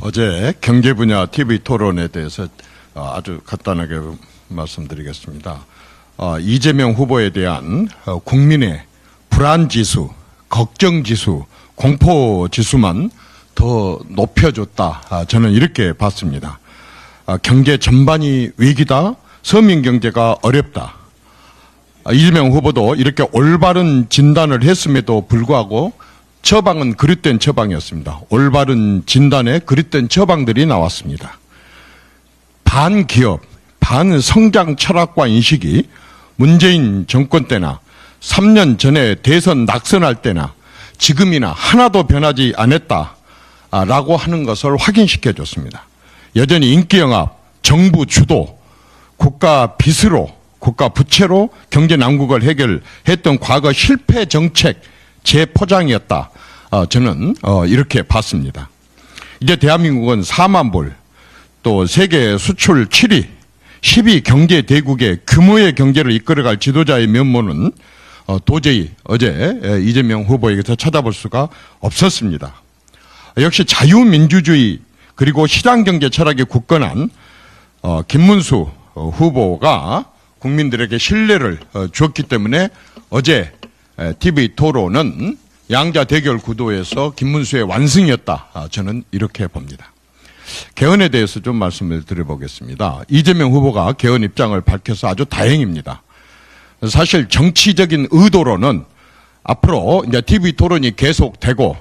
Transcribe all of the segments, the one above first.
어제 경제 분야 TV 토론에 대해서 아주 간단하게 말씀드리겠습니다. 이재명 후보에 대한 국민의 불안 지수, 걱정 지수, 공포 지수만 더 높여줬다. 저는 이렇게 봤습니다. 경제 전반이 위기다. 서민 경제가 어렵다. 이재명 후보도 이렇게 올바른 진단을 했음에도 불구하고 처방은 그릇된 처방이었습니다. 올바른 진단에 그릇된 처방들이 나왔습니다. 반기업, 반성장 철학과 인식이 문재인 정권 때나 3년 전에 대선 낙선할 때나 지금이나 하나도 변하지 않았다라고 하는 것을 확인시켜 줬습니다. 여전히 인기영합, 정부 주도, 국가 빚으로, 국가 부채로 경제 난국을 해결했던 과거 실패 정책 재포장이었다. 저는 이렇게 봤습니다. 이제 대한민국은 4만 불, 또 세계 수출 7위, 10위 경제 대국의 규모의 경제를 이끌어갈 지도자의 면모는 도저히 어제 이재명 후보에게서 찾아볼 수가 없었습니다. 역시 자유민주주의 그리고 시장경제 철학에 굳건한 김문수 후보가 국민들에게 신뢰를 주었기 때문에 어제 TV 토론은 양자 대결 구도에서 김문수의 완승이었다. 저는 이렇게 봅니다. 개헌에 대해서 좀 말씀을 드려보겠습니다. 이재명 후보가 개헌 입장을 밝혀서 아주 다행입니다. 사실 정치적인 의도로는 앞으로 이제 TV 토론이 계속되고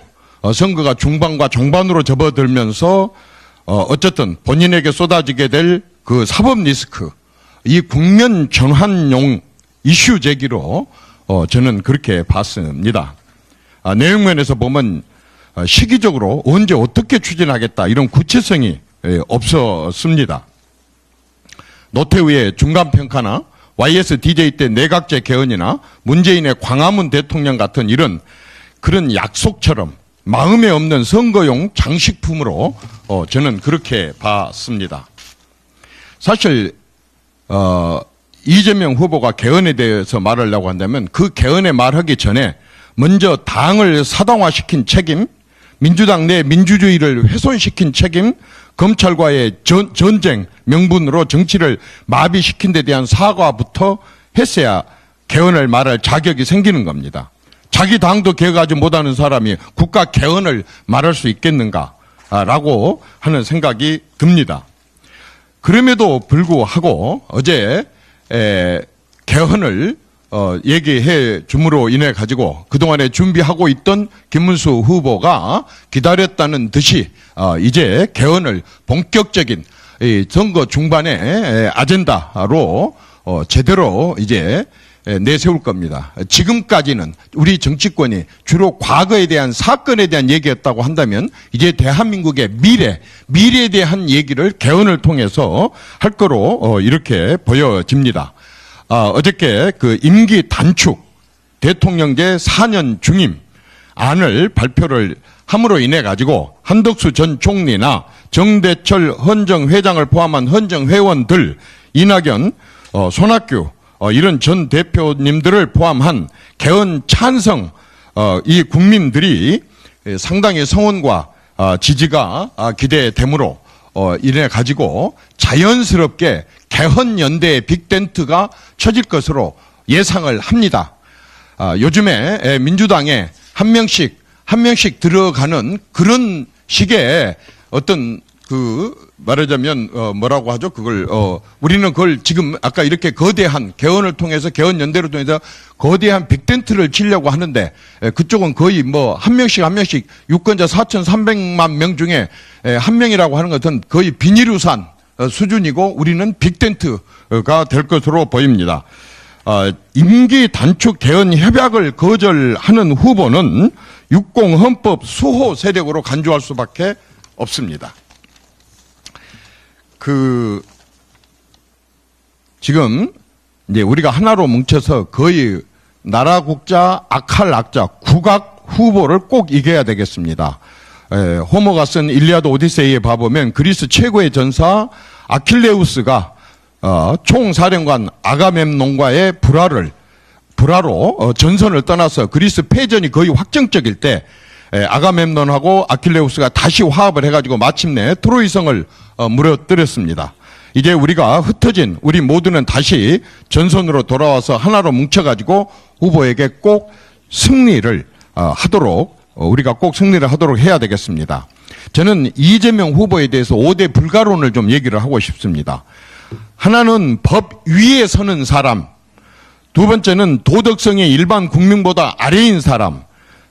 선거가 중반과 종반으로 접어들면서 어쨌든 본인에게 쏟아지게 될 그 사법 리스크, 이 국면 전환용 이슈 제기로 저는 그렇게 봤습니다. 내용면에서 보면 시기적으로 언제 어떻게 추진하겠다 이런 구체성이 없었습니다. 노태우의 중간평가나 YSDJ 때 내각제 개헌이나 문재인의 광화문 대통령 같은 그런 약속처럼 마음에 없는 선거용 장식품으로 저는 그렇게 봤습니다. 사실 이재명 후보가 개헌에 대해서 말하려고 한다면 그 개헌에 말하기 전에 먼저 당을 사당화시킨 책임, 민주당 내 민주주의를 훼손시킨 책임, 검찰과의 전쟁 명분으로 정치를 마비시킨 데 대한 사과부터 했어야 개헌을 말할 자격이 생기는 겁니다. 자기 당도 개혁하지 못하는 사람이 국가 개헌을 말할 수 있겠는가라고 하는 생각이 듭니다. 그럼에도 불구하고 어제 개헌을 얘기해 줌으로 인해 가지고 그동안에 준비하고 있던 김문수 후보가 기다렸다는 듯이 이제 개헌을 본격적인 선거 중반의 아젠다로 제대로 이제 내세울 겁니다. 지금까지는 우리 정치권이 주로 과거에 대한 사건에 대한 얘기였다고 한다면 이제 대한민국의 미래에 대한 얘기를 개헌을 통해서 할 거로 이렇게 보여집니다. 어저께 그 임기 단축 대통령제 4년 중임 안을 발표를 함으로 인해 가지고 한덕수 전 총리나 정대철 헌정회장을 포함한 헌정회원들, 이낙연, 손학규 이런 전 대표님들을 포함한 개헌 찬성 이 국민들이 상당히 성원과 지지가 기대되므로 인해 가지고 자연스럽게 개헌 연대의 빅텐트가 쳐질 것으로 예상을 합니다. 요즘에 민주당에 한 명씩 들어가는 그런 식의 어떤 말하자면 뭐라고 하죠? 우리는 그걸 지금 아까 이렇게 거대한 개헌을 통해서 개헌 연대를 통해서 거대한 빅텐트를 치려고 하는데 그쪽은 거의 한 명씩 유권자 4,300만 명 중에 한 명이라고 하는 것은 거의 비닐우산 수준이고 우리는 빅텐트가 될 것으로 보입니다. 임기 단축 개헌 협약을 거절하는 후보는 60 헌법 수호 세력으로 간주할 수밖에 없습니다. 지금 이제 우리가 하나로 뭉쳐서 거의 나라 국자, 악할 악자, 국악 후보를 꼭 이겨야 되겠습니다. 호모가 쓴 일리아드 오디세이에 봐보면 그리스 최고의 전사 아킬레우스가 총사령관 아가멤논과의 불화로 전선을 떠나서 그리스 패전이 거의 확정적일 때 아가멤논하고 아킬레우스가 다시 화합을 해가지고 마침내 트로이성을 무너뜨렸습니다. 이제 우리가 흩어진 우리 모두는 다시 전선으로 돌아와서 하나로 뭉쳐가지고 후보에게 꼭 승리를 하도록 우리가 꼭 승리를 하도록 해야 되겠습니다. 저는 이재명 후보에 대해서 5대 불가론을 좀 얘기를 하고 싶습니다. 하나는 법 위에 서는 사람, 두 번째는 도덕성이 일반 국민보다 아래인 사람,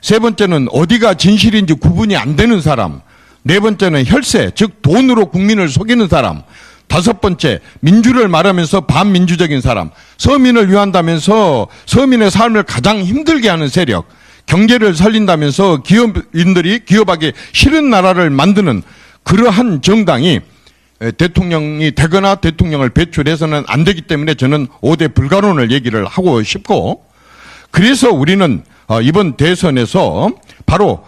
세 번째는 어디가 진실인지 구분이 안 되는 사람, 네 번째는 혈세, 즉 돈으로 국민을 속이는 사람, 다섯 번째 민주를 말하면서 반민주적인 사람, 서민을 위한다면서 서민의 삶을 가장 힘들게 하는 세력, 경제를 살린다면서 기업인들이 기업하기 싫은 나라를 만드는 그러한 정당이 대통령이 되거나 대통령을 배출해서는 안 되기 때문에 저는 5대 불가론을 얘기를 하고 싶고, 그래서 우리는 이번 대선에서 바로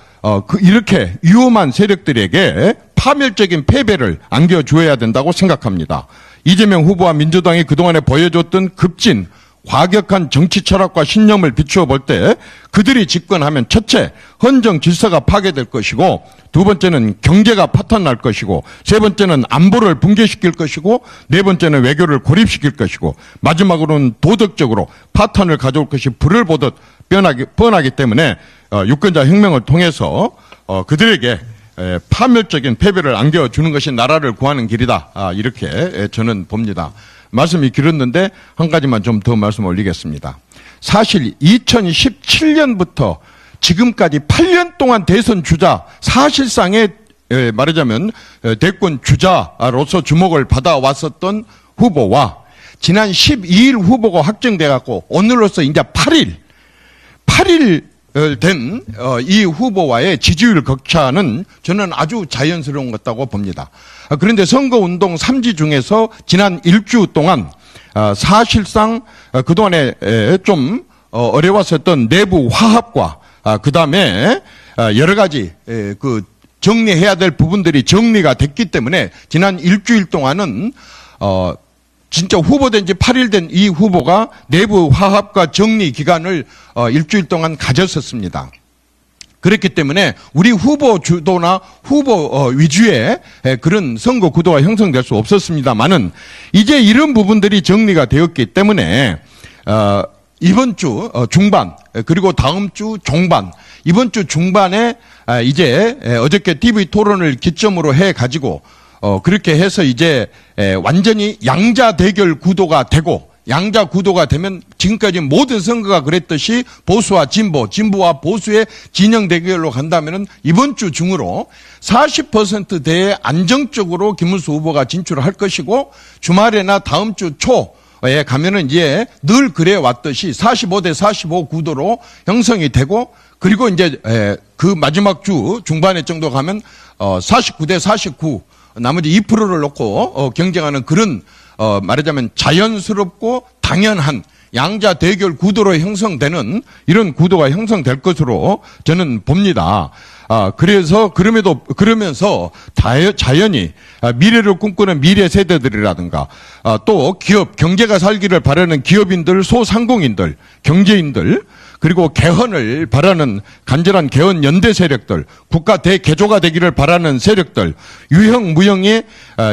이렇게 위험한 세력들에게 파멸적인 패배를 안겨주어야 된다고 생각합니다. 이재명 후보와 민주당이 그동안에 보여줬던 급진 과격한 정치 철학과 신념을 비추어 볼 때 그들이 집권하면 첫째, 헌정 질서가 파괴될 것이고, 두 번째는 경제가 파탄날 것이고, 세 번째는 안보를 붕괴시킬 것이고, 네 번째는 외교를 고립시킬 것이고, 마지막으로는 도덕적으로 파탄을 가져올 것이 불을 보듯 뻔하기 때문에 유권자 혁명을 통해서 그들에게 파멸적인 패배를 안겨주는 것이 나라를 구하는 길이다. 이렇게 저는 봅니다. 말씀이 길었는데 한 가지만 좀 더 말씀 올리겠습니다. 사실 2017년부터 지금까지 8년 동안 대선 주자, 사실상의 말하자면 대권 주자로서 주목을 받아왔었던 후보와 지난 12일 후보가 확정돼 갖고 오늘로서 이제 8일 된 이 후보와의 지지율 격차는 저는 아주 자연스러운 것다고 봅니다. 그런데 선거운동 3지 중에서 지난 일주 동안 사실상 그동안에 좀 어려웠었던 내부 화합과 그다음에 여러 가지 그 정리해야 될 부분들이 정리가 됐기 때문에 지난 일주일 동안은 진짜 후보된 지 8일 된 이 후보가 내부 화합과 정리 기간을 일주일 동안 가졌었습니다. 그렇기 때문에 우리 후보 주도나 후보 위주의 그런 선거 구도가 형성될 수 없었습니다만은 이제 이런 부분들이 정리가 되었기 때문에 이번 주 중반 그리고 다음 주 종반, 이번 주 중반에 이제 어저께 TV 토론을 기점으로 해 가지고 그렇게 해서 이제 완전히 양자 대결 구도가 되고, 양자 구도가 되면 지금까지 모든 선거가 그랬듯이 보수와 진보, 진보와 보수의 진영 대결로 간다면은 이번 주 중으로 40%대에 안정적으로 김문수 후보가 진출할 것이고, 주말에나 다음 주 초에 가면은 이제 늘 그래 왔듯이 45대 45 구도로 형성이 되고, 그리고 이제 그 마지막 주 중반에 정도 가면 49대 49 나머지 2%를 놓고 경쟁하는 그런 말하자면 자연스럽고 당연한 양자 대결 구도로 형성되는 이런 구도가 형성될 것으로 저는 봅니다. 그러면서 자연히 미래를 꿈꾸는 미래 세대들이라든가 또 기업, 경제가 살기를 바라는 기업인들, 소상공인들, 경제인들, 그리고 개헌을 바라는 간절한 개헌 연대 세력들, 국가 대개조가 되기를 바라는 세력들, 유형, 무형의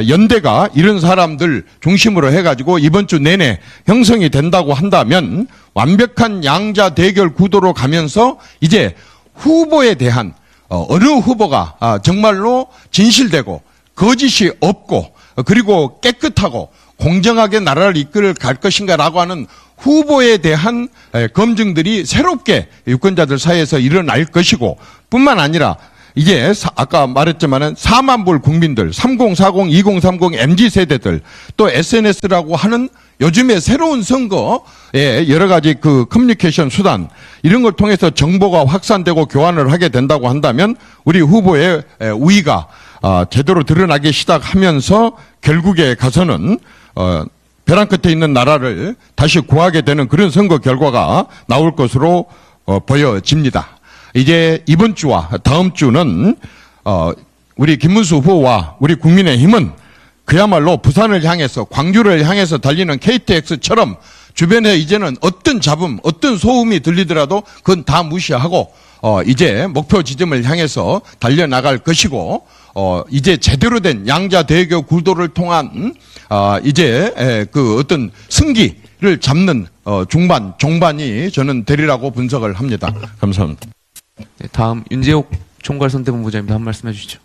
연대가 이런 사람들 중심으로 해가지고 이번 주 내내 형성이 된다고 한다면 완벽한 양자 대결 구도로 가면서 이제 후보에 대한 어느 후보가 정말로 진실되고 거짓이 없고 그리고 깨끗하고 공정하게 나라를 이끌어 갈 것인가라고 하는 후보에 대한 검증들이 새롭게 유권자들 사이에서 일어날 것이고, 뿐만 아니라 이제 아까 말했지만은 4만 불 국민들, 3040, 2030 MZ 세대들, 또 SNS라고 하는 요즘에 새로운 선거에 여러 가지 그 커뮤니케이션 수단 이런 걸 통해서 정보가 확산되고 교환을 하게 된다고 한다면 우리 후보의 우위가 제대로 드러나기 시작하면서 결국에 가서는 벼랑 끝에 있는 나라를 다시 구하게 되는 그런 선거 결과가 나올 것으로 보여집니다. 이제 이번 주와 다음 주는 우리 김문수 후보와 우리 국민의힘은 그야말로 부산을 향해서, 광주를 향해서 달리는 KTX처럼 주변에 이제는 어떤 잡음, 어떤 소음이 들리더라도 그건 다 무시하고 이제 목표 지점을 향해서 달려나갈 것이고 이제 제대로 된 양자대교 구도를 통한 이제 그 어떤 승기를 잡는 중반, 종반이 저는 되리라고 분석을 합니다. 감사합니다. 네, 다음 윤재옥 총괄선대본부장입니다. 한 말씀 해주시죠.